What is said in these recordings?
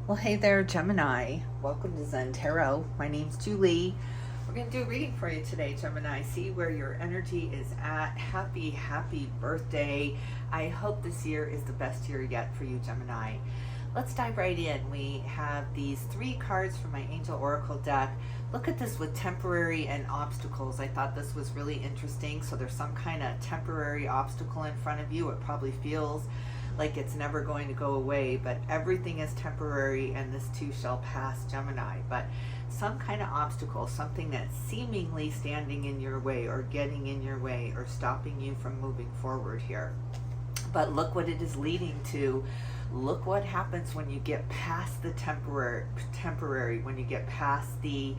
Well, hey there, Gemini. Welcome to Zen Tarot. My name's Julie. We're going to do a reading for you today, Gemini. See where your energy is at. Happy birthday. I hope this year is the best year yet for you, Gemini. Let's dive right in. We have these 3 cards from my Angel Oracle deck. Look at this with temporary and obstacles. I thought this was really interesting. So there's some kind of temporary obstacle in front of you. It probably feels like it's never going to go away, but everything is temporary and this too shall pass, Gemini. But some kind of obstacle, something that's seemingly standing in your way or getting in your way or stopping you from moving forward here. But look what it is leading to. Look what happens when you get past the temporary, when you get past the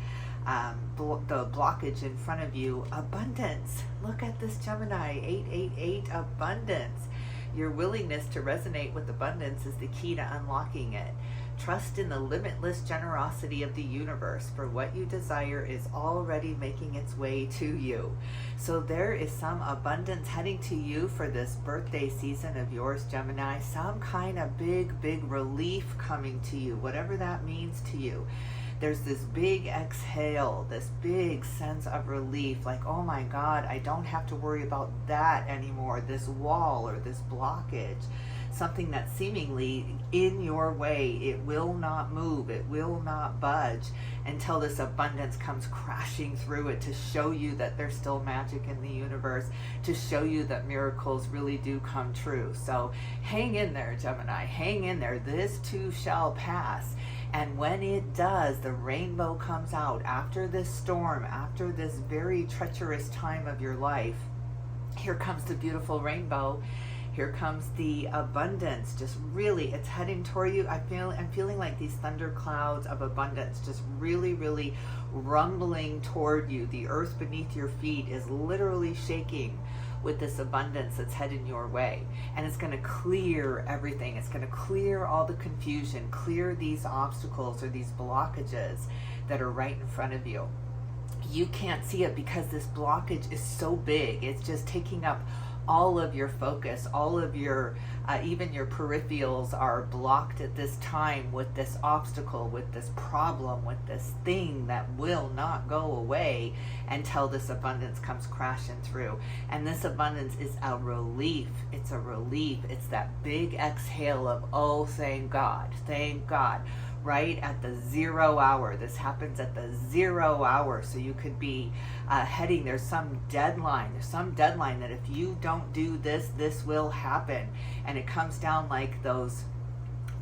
blockage in front of you. Abundance. Look at this, Gemini. 888, abundance. Your willingness to resonate with abundance is the key to unlocking it. Trust in the limitless generosity of the universe, for what you desire is already making its way to you. So there is some abundance heading to you for this birthday season of yours, Gemini. Some kind of big relief coming to you, whatever that means to you. There's this big exhale, this big sense of relief, like, oh my God, I don't have to worry about that anymore, this wall or this blockage, something that's seemingly in your way. It will not move, it will not budge until this abundance comes crashing through it to show you that there's still magic in the universe, to show you that miracles really do come true. So hang in there, Gemini, hang in there. This too shall pass. And when it does, the rainbow comes out after this storm, after this very treacherous time of your life. Here comes the beautiful rainbow. Here comes the abundance. Just really, it's heading toward you. I'm feeling like these thunder clouds of abundance just really rumbling toward you. The earth beneath your feet is literally shaking with this abundance that's heading your way. And it's going to clear everything. It's going to clear all the confusion, clear these obstacles or these blockages that are right in front of you. You can't see it because this blockage is so big. It's just taking up all of your focus, all of your, even your peripherals are blocked at this time with this obstacle, with this problem, with this thing that will not go away until this abundance comes crashing through. And this abundance is a relief. It's a relief. It's that big exhale of, oh, thank God, thank God. Right at the 0 hour. This happens at the 0 hour. So you could be heading, there's some deadline. There's some deadline that if you don't do this, this will happen. And it comes down like those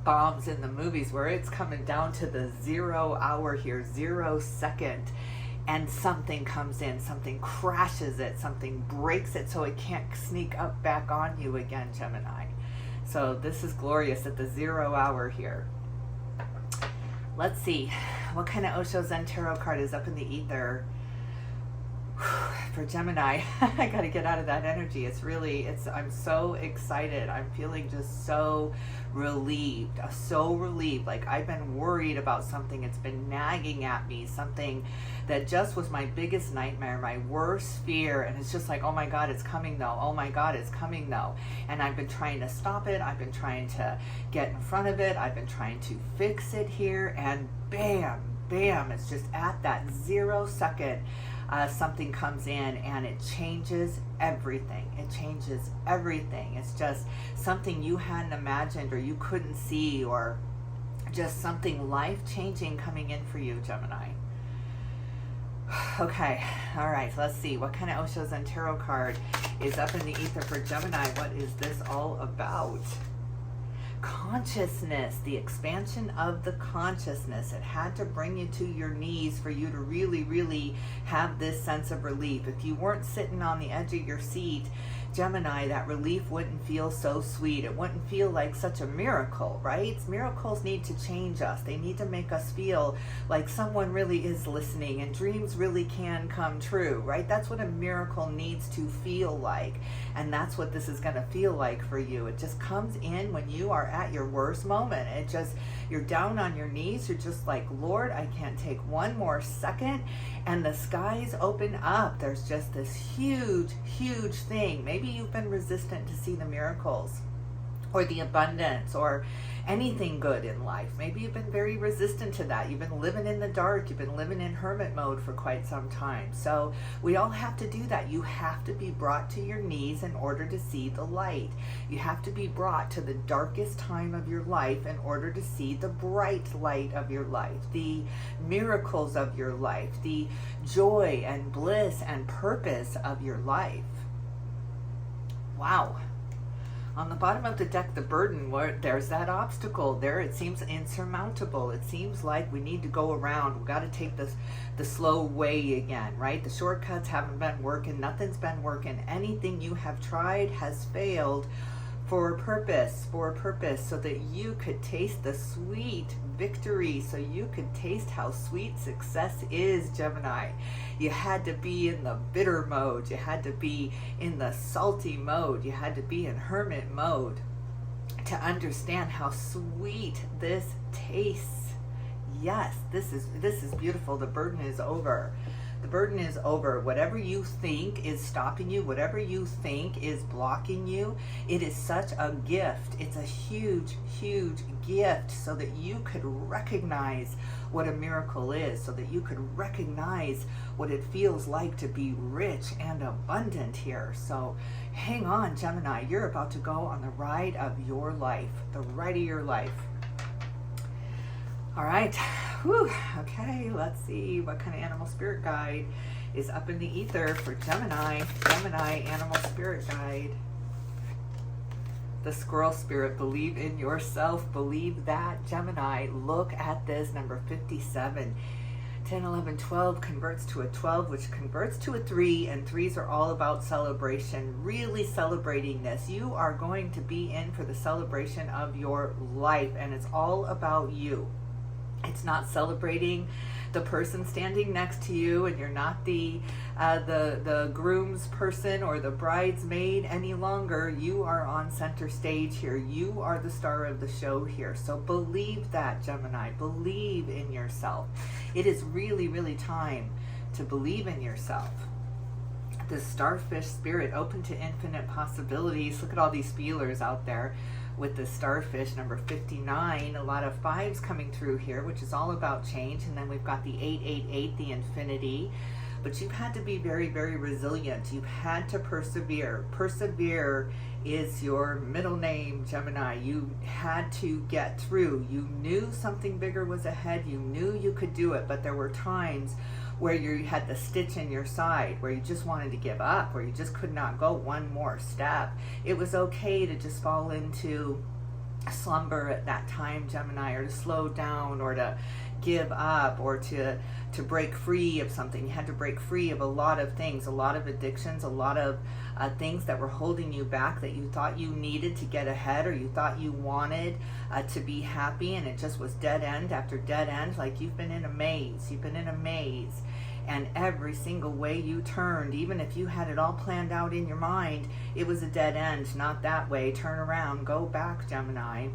bombs in the movies where it's coming down to the 0 hour here, 0 second. And something comes in, something crashes it, something breaks it so it can't sneak up back on you again, Gemini. So this is glorious at the 0 hour here. Let's see, what kind of Osho Zen Tarot card is up in the ether for Gemini? I got to get out of that energy. I'm so excited. I'm feeling just so relieved, like I've been worried about something. It's been nagging at me, something that just was my biggest nightmare, my worst fear. And it's just like, oh my God, it's coming though. Oh my God, it's coming though. And I've been trying to stop it. I've been trying to get in front of it. I've been trying to fix it here. And bam, it's just at that 0 second. Something comes in and it changes everything. It changes everything. It's just something you hadn't imagined or you couldn't see, or just something life-changing coming in for you, Gemini. Okay, all right, let's see. What kind of Osho Zen Tarot card is up in the ether for Gemini? What is this all about? Consciousness, the expansion of the consciousness. It had to bring you to your knees for you to really have this sense of relief. If you weren't sitting on the edge of your seat, Gemini, that relief wouldn't feel so sweet. It wouldn't feel like such a miracle, right? Miracles need to change us. They need to make us feel like someone really is listening and dreams really can come true, right? That's what a miracle needs to feel like. And that's what this is going to feel like for you. It just comes in when you are at your worst moment. You're down on your knees. You're just like, Lord, I can't take one more second. And the skies open up. There's just this huge thing. Maybe you've been resistant to see the miracles or the abundance or anything good in life. Maybe you've been very resistant to that. You've been living in the dark. You've been living in hermit mode for quite some time. So we all have to do that. You have to be brought to your knees in order to see the light. You have to be brought to the darkest time of your life in order to see the bright light of your life, the miracles of your life, the joy and bliss and purpose of your life. Wow. On the bottom of the deck, the burden, there's that obstacle there. It seems insurmountable. It seems like we need to go around. We got to take the slow way again, right? The shortcuts haven't been working. Nothing's been working. Anything you have tried has failed for a purpose, so that you could taste the sweet victory, so you could taste how sweet success is, Gemini. You had to be in the bitter mode. You had to be in the salty mode. You had to be in hermit mode to understand how sweet this tastes. Yes, this is beautiful. The burden is over. The burden is over. Whatever you think is stopping you, whatever you think is blocking you, it is such a gift. It's a huge, huge gift, so that you could recognize what a miracle is, so that you could recognize what it feels like to be rich and abundant here. So hang on, Gemini. You're about to go on the ride of your life, the ride of your life. All right. Whew. Okay, let's see what kind of animal spirit guide is up in the ether for Gemini. Gemini animal spirit guide. The squirrel spirit. Believe in yourself. Believe that, Gemini. Look at this, number 57. 10, 11, 12 converts to a 12, which converts to a 3, and 3s are all about celebration, really celebrating this. You are going to be in for the celebration of your life, and it's all about you. It's not celebrating the person standing next to you, and you're not the groom's person or the bridesmaid any longer. You are on center stage here. You are the star of the show here. So believe that, Gemini. Believe in yourself. It is really, really time to believe in yourself. The starfish spirit, open to infinite possibilities. Look at all these feelers out there with the starfish, number 59. A lot of 5s coming through here, which is all about change. And then we've got the 888, the infinity. But you've had to be very, very resilient. You've had to persevere. Persevere is your middle name, Gemini. You had to get through. You knew something bigger was ahead. You knew you could do it, but there were times where you had the stitch in your side, where you just wanted to give up, where you just could not go one more step. It was okay to just fall into slumber at that time, Gemini, or to slow down, or to give up, or to break free of something. You had to break free of a lot of things, a lot of addictions, a lot of things that were holding you back, that you thought you needed to get ahead, or you thought you wanted to be happy, and it just was dead end after dead end. Like you've been in a maze. You've been in a maze. And every single way you turned, even if you had it all planned out in your mind, it was a dead end. Not that way. Turn around. Go back, Gemini.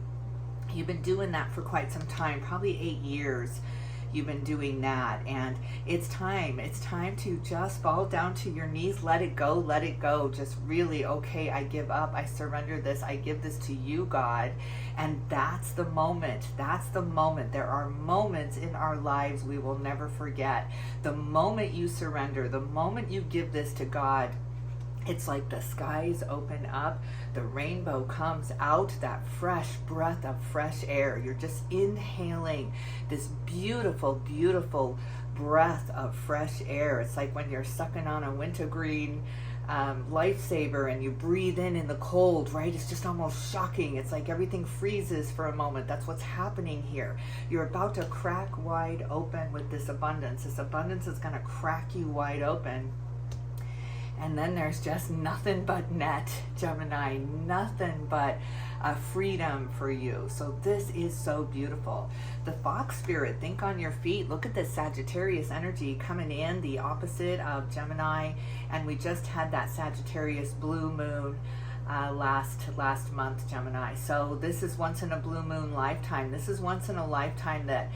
You've been doing that for quite some time, probably 8 years. You've been doing that, and it's time to just fall down to your knees. Let it go. Just really, okay, I give up, I surrender this, I give this to you, God. And that's the moment. There are moments in our lives we will never forget. The moment you surrender, the moment you give this to God, it's like the skies open up, the rainbow comes out, that fresh breath of fresh air. You're just inhaling this beautiful, beautiful breath of fresh air. It's like when you're sucking on a wintergreen lifesaver and you breathe in the cold, right? It's just almost shocking. It's like everything freezes for a moment. That's what's happening here. You're about to crack wide open with this abundance. This abundance is going to crack you wide open. And then there's just nothing but net, Gemini, nothing but freedom for you. So this is so beautiful. The fox spirit, think on your feet. Look at this Sagittarius energy coming in, the opposite of Gemini. And we just had that Sagittarius blue moon last month, Gemini. So this is once in a blue moon lifetime. This is once in a lifetime that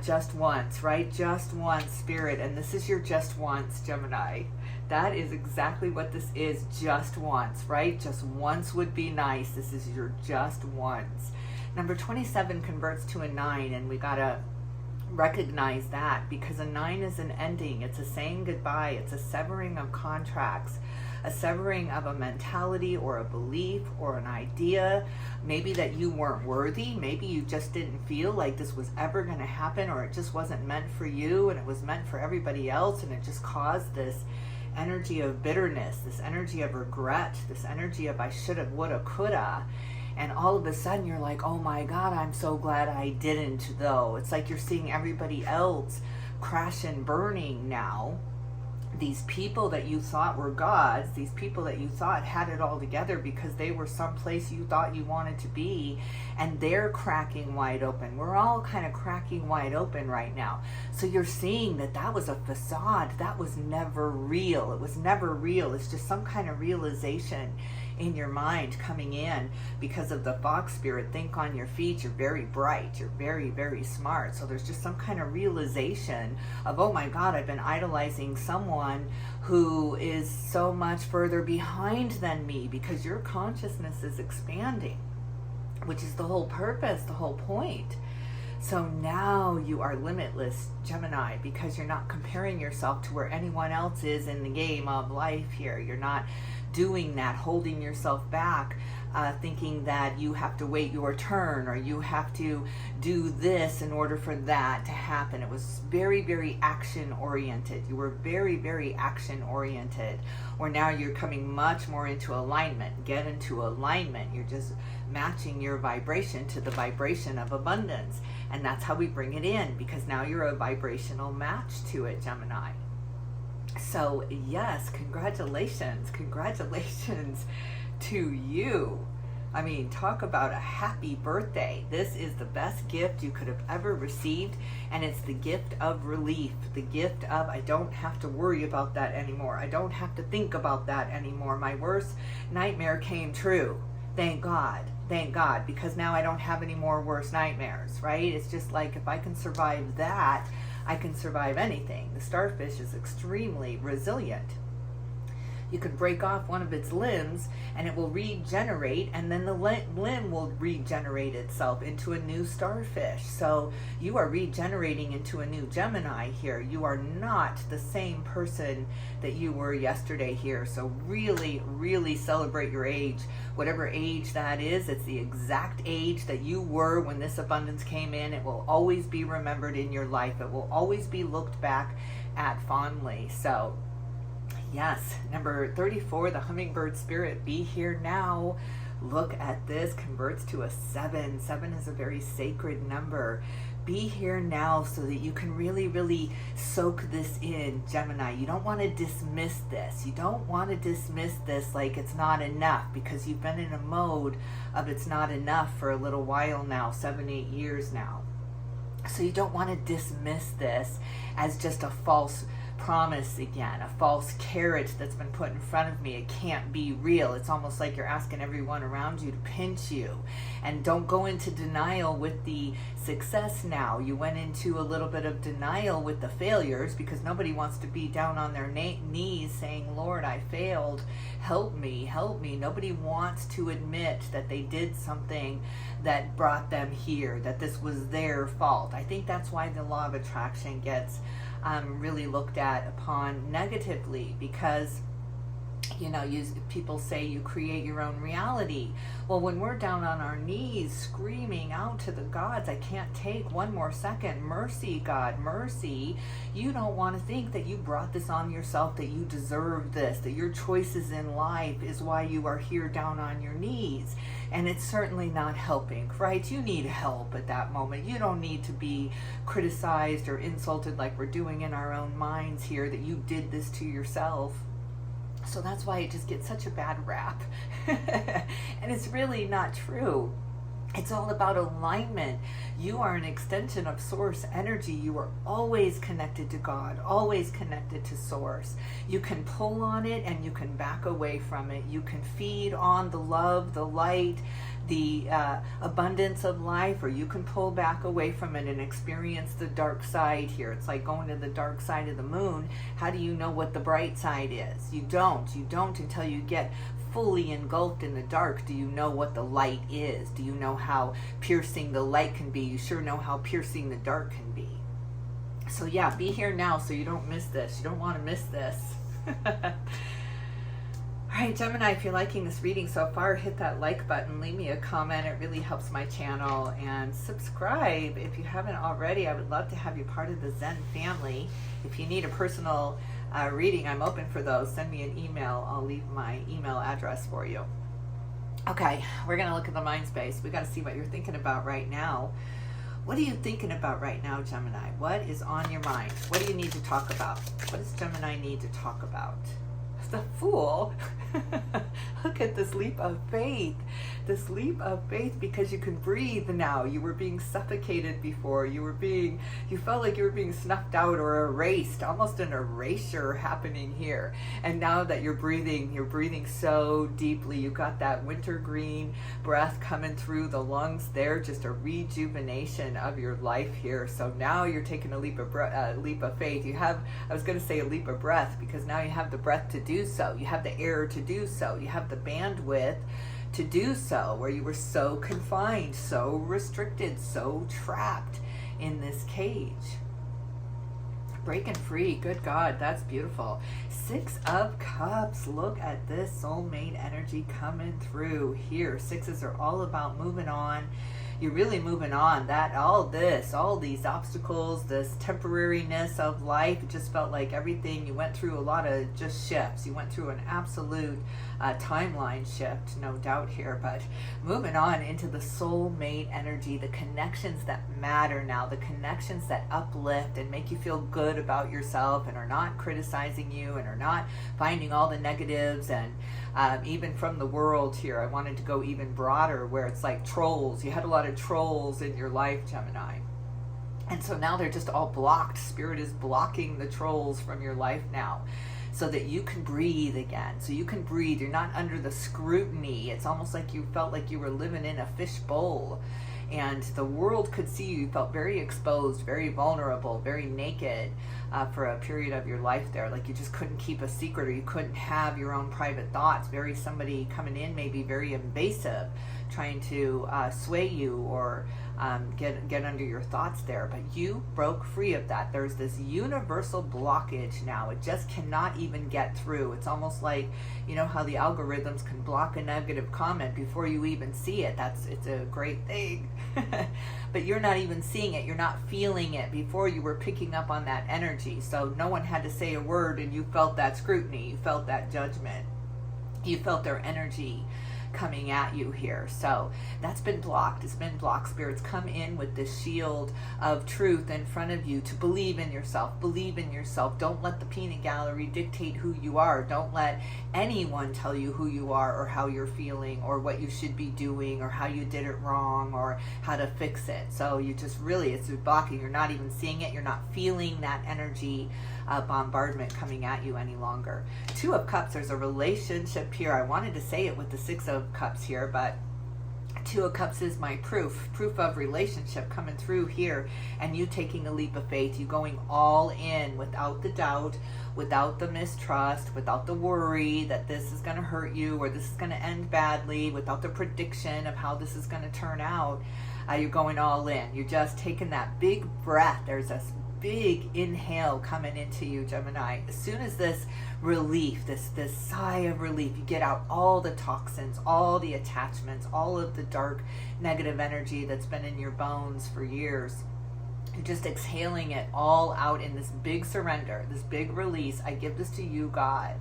just once, right? Just once, spirit. And this is your just once, Gemini. That is exactly what this is, just once, right? Just once would be nice. This is your just once. Number 27 converts to a 9, and we gotta recognize that, because a 9 is an ending. It's a saying goodbye. It's a severing of contracts, a severing of a mentality or a belief or an idea, maybe that you weren't worthy, maybe you just didn't feel like this was ever going to happen, or it just wasn't meant for you and it was meant for everybody else, and it just caused this energy of bitterness, this energy of regret, this energy of I shoulda, woulda, coulda. And all of a sudden you're like, oh my God, I'm so glad I didn't though. It's like you're seeing everybody else crash and burning now. These people that you thought were gods, these people that you thought had it all together because they were someplace you thought you wanted to be, and they're cracking wide open. We're all kind of cracking wide open right now. So you're seeing that that was a facade. That was never real. It was never real. It's just some kind of realization in your mind coming in because of the fox spirit. Think on your feet. You're very bright. You're very, very smart. So there's just some kind of realization of, oh my God, I've been idolizing someone who is so much further behind than me, because your consciousness is expanding, which is the whole purpose, the whole point. So now you are limitless, Gemini, because you're not comparing yourself to where anyone else is in the game of life here. You're not doing that, holding yourself back, thinking that you have to wait your turn or you have to do this in order for that to happen. It was very, very action oriented. You were very, very action oriented. Or now you're coming much more into alignment. Get into alignment. You're just matching your vibration to the vibration of abundance. And that's how we bring it in, because now you're a vibrational match to it, Gemini. So yes, congratulations to you. I mean, talk about a happy birthday. This is the best gift you could have ever received, and it's the gift of relief, the gift of I don't have to worry about that anymore. I don't have to think about that anymore. My worst nightmare came true. Thank God, because now I don't have any more worst nightmares, right? It's just like, if I can survive that, I can survive anything. The starfish is extremely resilient. You could break off one of its limbs and it will regenerate, and then the limb will regenerate itself into a new starfish. So you are regenerating into a new Gemini here. You are not the same person that you were yesterday here. So really, really celebrate your age. Whatever age that is, it's the exact age that you were when this abundance came in. It will always be remembered in your life. It will always be looked back at fondly. So yes, number 34, the hummingbird spirit, be here now. Look at this, converts to a 7. 7 is a very sacred number. Be here now so that you can really, really soak this in, Gemini. You don't want to dismiss this. You don't want to dismiss this like it's not enough, because you've been in a mode of it's not enough for a little while now, 7-8 years now. So you don't want to dismiss this as just a false promise again, a false carrot that's been put in front of me. It can't be real. It's almost like you're asking everyone around you to pinch you. And don't go into denial with the success now. You went into a little bit of denial with the failures, because nobody wants to be down on their knees saying, Lord, I failed. Help me, help me. Nobody wants to admit that they did something that brought them here, that this was their fault. I think that's why the law of attraction gets really looked at upon negatively, because people say you create your own reality. Well, when we're down on our knees screaming out to the gods, I can't take one more second. Mercy, God, mercy. You don't want to think that you brought this on yourself, that you deserve this, that your choices in life is why you are here down on your knees. And it's certainly not helping, right? You need help at that moment. You don't need to be criticized or insulted like we're doing in our own minds here, that you did this to yourself. So that's why it just gets such a bad rap. And it's really not true. It's all about alignment. You are an extension of source energy. You are always connected to God, always connected to source. You can pull on it and you can back away from it. You can feed on the love, the light, the abundance of life, or you can pull back away from it and experience the dark side here. It's like going to the dark side of the moon. How do you know what the bright side is? You don't until you get fully engulfed in the dark. Do you know what the light is? Do you know how piercing the light can be? You sure know how piercing the dark can be. So yeah, be here now so you don't miss this. You don't want to miss this. All right, Gemini, if you're liking this reading so far, hit that like button, leave me a comment. It really helps my channel. And subscribe if you haven't already. I would love to have you part of the Zen family. If you need a personal reading, I'm open for those. Send me an email. I'll leave my email address for you. Okay, we're going to look at the mind space. We got to see what you're thinking about right now. What are you thinking about right now, Gemini? What is on your mind? What do you need to talk about? What does Gemini need to talk about? The Fool. Look at this leap of faith. This leap of faith because you can breathe now. You were being suffocated before. You felt like you were being snuffed out or erased. Almost an erasure happening here. And now that you're breathing so deeply. You got that wintergreen breath coming through the lungs there. Just a rejuvenation of your life here. So now you're taking a leap of faith. You have, I was going to say a leap of breath, because now you have the breath to do so. You have the air to do so. You have the bandwidth to do so, where you were so confined, so restricted, so trapped in this cage. Breaking free. Good God, that's beautiful. 6 of Cups. Look at this soulmate energy coming through here. Sixes are all about moving on. You're really moving on. All these obstacles, this temporariness of life, it just felt like everything, you went through a lot of just shifts. You went through an absolute timeline shift, no doubt here, but moving on into the soulmate energy, the connections that matter now, the connections that uplift and make you feel good about yourself and are not criticizing you and are not finding all the negatives. And even from the world here, I wanted to go even broader, where it's like trolls. You had a lot of trolls in your life, Gemini. And so now they're just all blocked. Spirit is blocking the trolls from your life now, so that you can breathe again. So you can breathe. You're not under the scrutiny. It's almost like you felt like you were living in a fish bowl, and the world could see you. You felt very exposed, very vulnerable, very naked for a period of your life there. Like you just couldn't keep a secret, or you couldn't have your own private thoughts. Somebody coming in, maybe very invasive, trying to sway you or get under your thoughts there. But you broke free of that. There's this universal blockage now. It just cannot even get through. It's almost like, you know how the algorithms can block a negative comment before you even see it. It's a great thing. But you're not even seeing it. You're not feeling it before you were picking up on that energy. So no one had to say a word, and you felt that scrutiny. You felt that judgment. You felt their energy coming at you here. So that's been blocked. It's been blocked. Spirits come in with this shield of truth in front of you to believe in yourself. Believe in yourself. Don't let the peanut gallery dictate who you are. Don't let anyone tell you who you are or how you're feeling or what you should be doing or how you did it wrong or how to fix it. So you just really, it's blocking. You're not even seeing it. You're not feeling that energy bombardment coming at you any longer. 2 of Cups, there's a relationship here. I wanted to say it with the 6 of Cups here, but 2 of Cups is my proof of relationship coming through here, and you taking a leap of faith, you going all in without the doubt, without the mistrust, without the worry that this is going to hurt you or this is going to end badly, without the prediction of how this is going to turn out. You're going all in. You're just taking that big breath. There's a big inhale coming into you, Gemini. As soon as this relief, this sigh of relief, you get out all the toxins, all the attachments, all of the dark negative energy that's been in your bones for years. You're just exhaling it all out in this big surrender, this big release. I give this to you, God.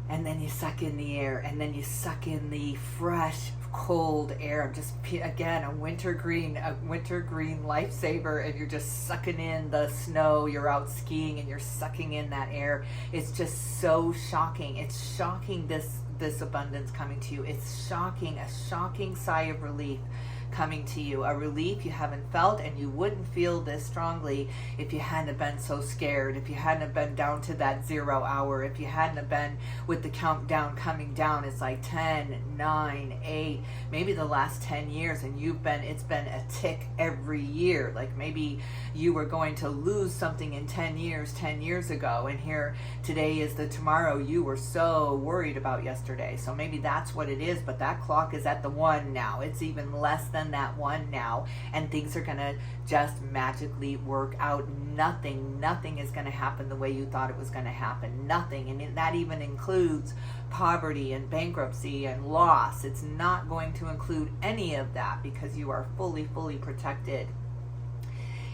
And then you suck in the air, and then you suck in the fresh, cold air. I'm just, again, a wintergreen lifesaver, and you're just sucking in the snow. You're out skiing and you're sucking in that air. It's just so shocking. It's shocking, this abundance coming to you. It's shocking, a shocking sigh of relief coming to you, a relief you haven't felt, and you wouldn't feel this strongly if you hadn't have been so scared, if you hadn't have been down to that 0 hour, if you hadn't have been with the countdown coming down. It's like 10, 9, 8, maybe the last 10 years, and it's been a tick every year. Like maybe you were going to lose something in 10 years ago, and here today is the tomorrow you were so worried about yesterday. So maybe that's what it is, but that clock is at the 1 now. It's even less than that 1 now, and things are going to just magically work out. Nothing is going to happen the way you thought it was going to happen. Nothing. And that even includes poverty and bankruptcy and loss. It's not going to include any of that because you are fully protected.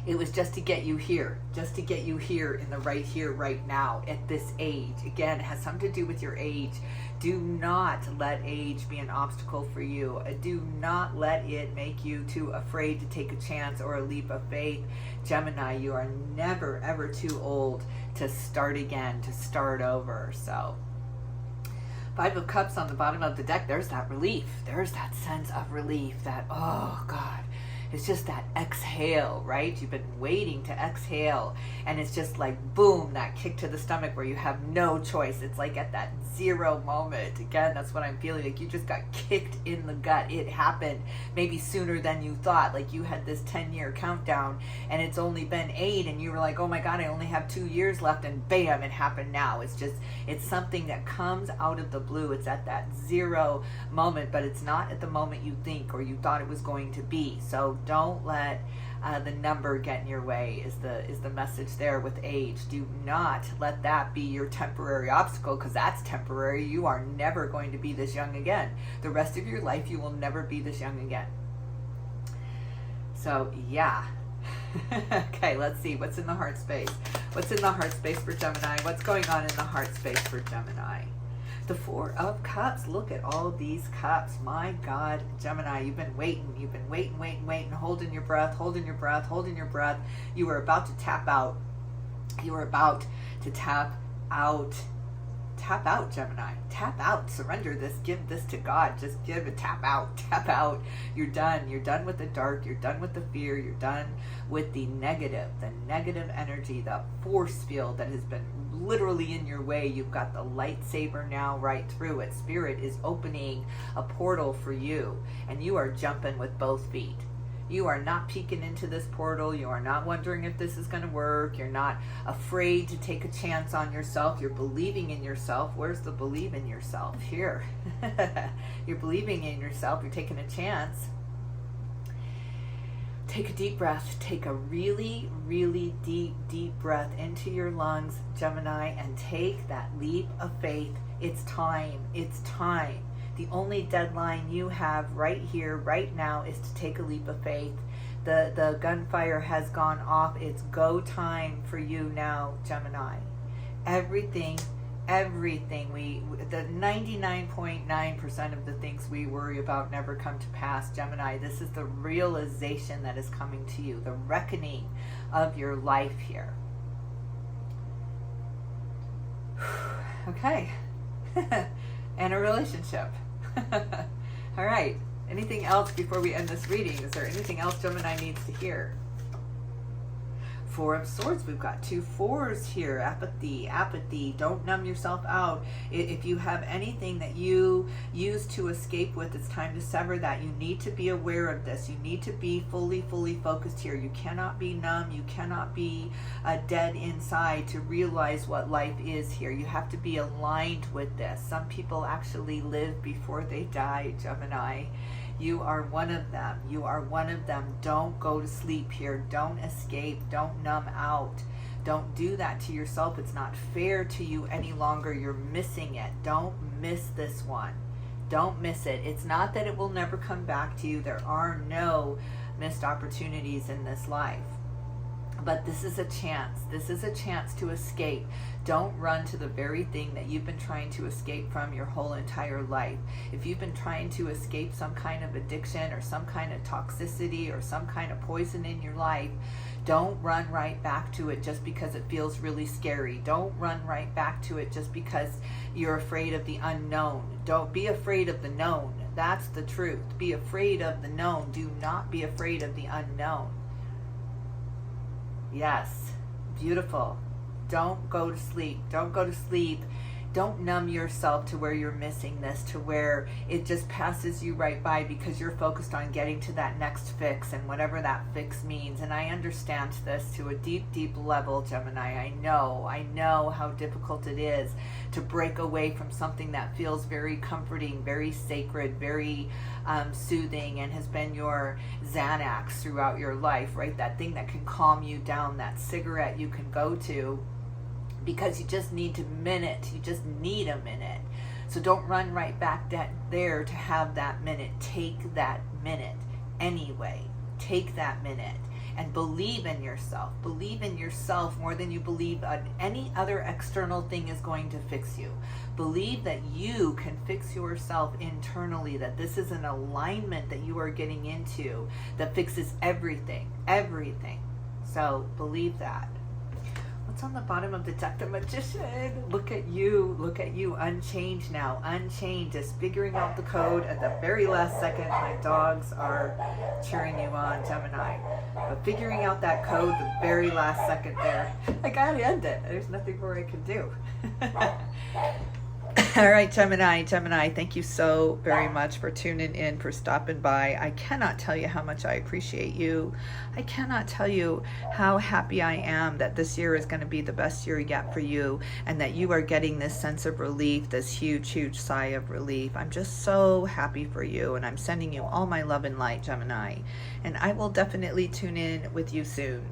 It was just to get you here, in the right here, right now, at this age. Again, it has something to do with your age. Do not let age be an obstacle for you. Do not let it make you too afraid to take a chance or a leap of faith. Gemini, you are never, ever too old to start again, to start over. So, 5 of Cups on the bottom of the deck, there's that relief. There's that sense of relief that, oh God, it's just that exhale, right? You've been waiting to exhale, and it's just like, boom, that kick to the stomach where you have no choice. It's like at that 0 moment. Again, that's what I'm feeling, like you just got kicked in the gut. It happened maybe sooner than you thought. Like you had this 10-year countdown, and it's only been 8, and you were like, oh my God, I only have 2 years left, and bam, it happened now. It's something that comes out of the blue. It's at that 0 moment, but it's not at the moment you think or you thought it was going to be. So don't let the number get in your way is the message there with age. Do not let that be your temporary obstacle, because that's temporary. You are never going to be this young again. The rest of your life, you will never be this young again. So yeah. Okay, let's see. What's in the heart space? What's in the heart space for Gemini? What's going on in the heart space for Gemini? The 4 of Cups. Look at all these cups. My God, Gemini, you've been waiting. You've been waiting, holding your breath. You were about to tap out. You were about to tap out. Tap out, Gemini. Tap out. Surrender this. Give this to God. Just give it. Tap out. Tap out. You're done. You're done with the dark. You're done with the fear. You're done with the negative energy, the force field that has been literally in your way. You've got the lightsaber now right through it. Spirit is opening a portal for you, and you are jumping with both feet. You are not peeking into this portal. You are not wondering if this is going to work. You're not afraid to take a chance on yourself. You're believing in yourself. Where's the believe in yourself? Here. You're believing in yourself. You're taking a chance. Take a deep breath. Take a really deep breath into your lungs, Gemini, and take that leap of faith. It's time. It's time. The only deadline you have right here, right now, is to take a leap of faith. The gunfire has gone off. It's go time for you now, Gemini. Everything, the 99.9% of the things we worry about never come to pass, Gemini. This is the realization that is coming to you, the reckoning of your life here. Okay. And a relationship. All right. Anything else before we end this reading? Is there anything else Gemini needs to hear? 4 of Swords. We've got 2 4s here. Apathy. Don't numb yourself out. If you have anything that you use to escape with, it's time to sever that. You need to be aware of this. You need to be fully focused here. You cannot be numb. You cannot be dead inside to realize what life is here. You have to be aligned with this. Some people actually live before they die, Gemini. You are one of them. You are one of them. Don't go to sleep here. Don't escape. Don't numb out. Don't do that to yourself. It's not fair to you any longer. You're missing it. Don't miss this one. Don't miss it. It's not that it will never come back to you. There are no missed opportunities in this life. But this is a chance. This is a chance to escape. Don't run to the very thing that you've been trying to escape from your whole entire life. If you've been trying to escape some kind of addiction or some kind of toxicity or some kind of poison in your life, don't run right back to it just because it feels really scary. Don't run right back to it just because you're afraid of the unknown. Don't be afraid of the known. That's the truth. Be afraid of the known. Do not be afraid of the unknown. Yes. Beautiful. Don't go to sleep. Don't go to sleep. Don't numb yourself to where you're missing this, to where it just passes you right by because you're focused on getting to that next fix and whatever that fix means. And I understand this to a deep, deep level, Gemini. I know how difficult it is to break away from something that feels very comforting, very sacred, very soothing, and has been your Xanax throughout your life, right? That thing that can calm you down, that cigarette you can go to, because you just need a minute. You just need a minute. So don't run right back there to have that minute. Take that minute anyway. Take that minute and believe in yourself. Believe in yourself more than you believe any other external thing is going to fix you. Believe that you can fix yourself internally, that this is an alignment that you are getting into that fixes everything, everything. So believe that. What's on the bottom of the deck? The Magician. Look at you, unchanged now. Unchanged, just figuring out the code at the very last second. My dogs are cheering you on, Gemini. But figuring out that code the very last second there. I gotta end it. There's nothing more I can do. All right, Gemini, thank you so very much for tuning in, for stopping by. I cannot tell you how much I appreciate you. I cannot tell you how happy I am that this year is going to be the best year yet for you, and that you are getting this sense of relief, this huge, huge sigh of relief. I'm just so happy for you, and I'm sending you all my love and light, Gemini. And I will definitely tune in with you soon.